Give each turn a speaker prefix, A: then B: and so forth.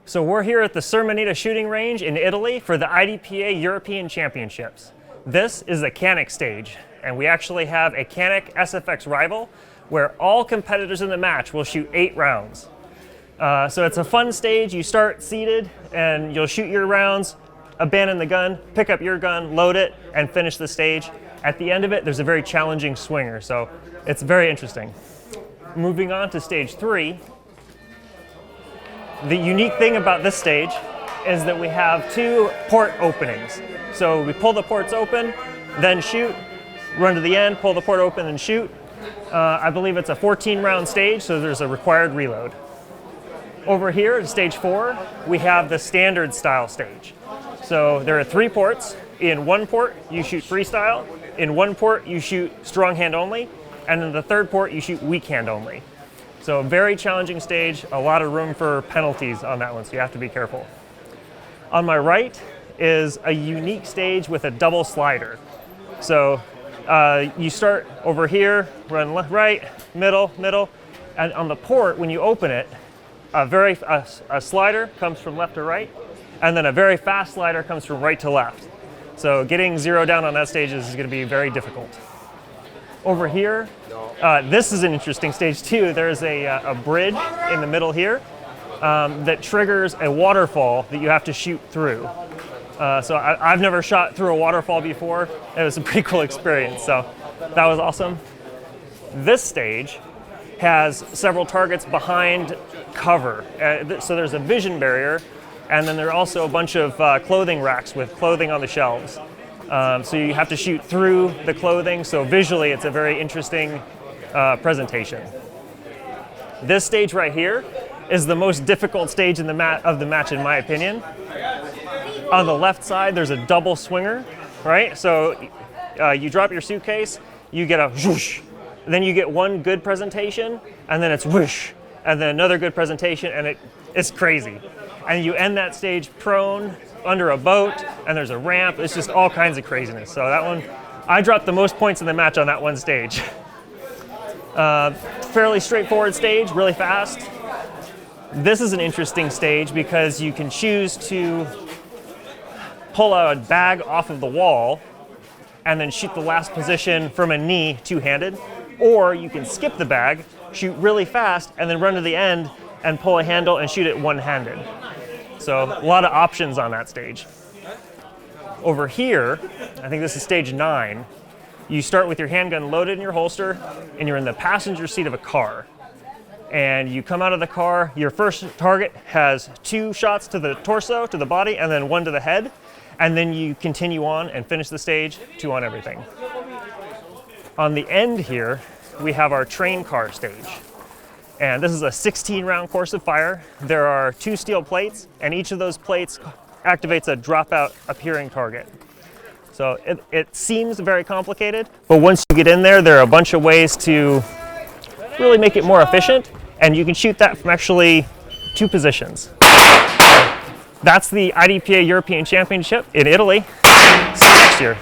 A: So we're here at the Sermoneta shooting range in Italy for the IDPA European Championships. This is the CANiK stage, and we actually have a CANiK SFX rival where all competitors in the match will shoot 8 rounds. So it's a fun stage. You start seated and you'll shoot your rounds, abandon the gun, pick up your gun, load it, and finish the stage. At the end of it, there's a very challenging swinger, so it's very interesting. Moving on to stage 3. The unique thing about this stage is that we have 2 port openings. So we pull the ports open, then shoot, run to the end, pull the port open, and shoot. I believe it's a 14-round stage, so there's a required reload. Over here at stage 4, we have the standard style stage. So there are 3 ports. In one port, you shoot freestyle. In one port, you shoot strong hand only. And in the third port, you shoot weak hand only. So a very challenging stage, a lot of room for penalties on that one, so you have to be careful. On my right is a unique stage with a double slider. So you start over here, run left, right, middle, middle, and on the port, when you open it, a slider comes from left to right, and then a very fast slider comes from right to left. So getting 0 down on that stage is going to be very difficult. Over here, this is an interesting stage too. There's a bridge in the middle here that triggers a waterfall that you have to shoot through. So I've never shot through a waterfall before. It was a pretty cool experience, so that was awesome. This stage has several targets behind cover. So there's a vision barrier, and then there are also a bunch of clothing racks with clothing on the shelves. So you have to shoot through the clothing, so visually it's a very interesting presentation. This stage right here is the most difficult stage of the match in my opinion. On the left side there's a double swinger, right? So you drop your suitcase, you get a whoosh, then you get one good presentation, and then it's whoosh, and then another good presentation, and it's crazy. And you end that stage prone under a boat, and there's a ramp. It's just all kinds of craziness. So that one, I dropped the most points in the match on that one stage. Fairly straightforward stage, really fast. This is an interesting stage because you can choose to pull a bag off of the wall and then shoot the last position from a knee two-handed, or you can skip the bag, shoot really fast, and then run to the end and pull a handle and shoot it one-handed. So a lot of options on that stage. Over here, I think this is stage 9, you start with your handgun loaded in your holster and you're in the passenger seat of a car. And you come out of the car, your first target has 2 shots to the torso, to the body, and then 1 to the head. And then you continue on and finish the stage, 2 on everything. On the end here, we have our train car stage. And this is a 16-round course of fire. There are 2 steel plates, and each of those plates activates a dropout appearing target. So it seems very complicated, but once you get in there, there are a bunch of ways to really make it more efficient, and you can shoot that from actually 2 positions. That's the IDPA European Championship in Italy. See you next year.